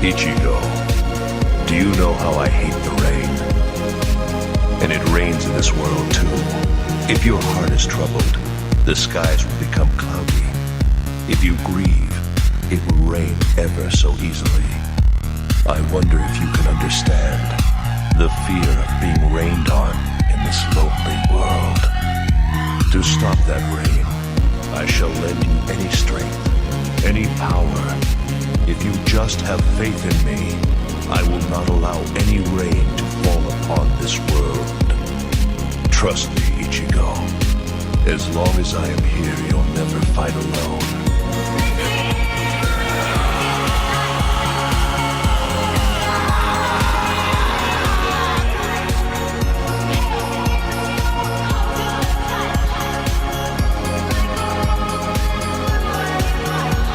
Ichigo, do you know how I hate the rain? And it rains in this world too. If your heart is troubled, the skies will become cloudy. If you grieve, it will rain ever so easily. I wonder if you can understand the fear of being rained on in this lonely world. To stop that rain, I shall lend you any strength, any power. If you just have faith in me, I will not allow any rain to fall upon this world. Trust me, Ichigo. As long as I am here, you'll never fight alone.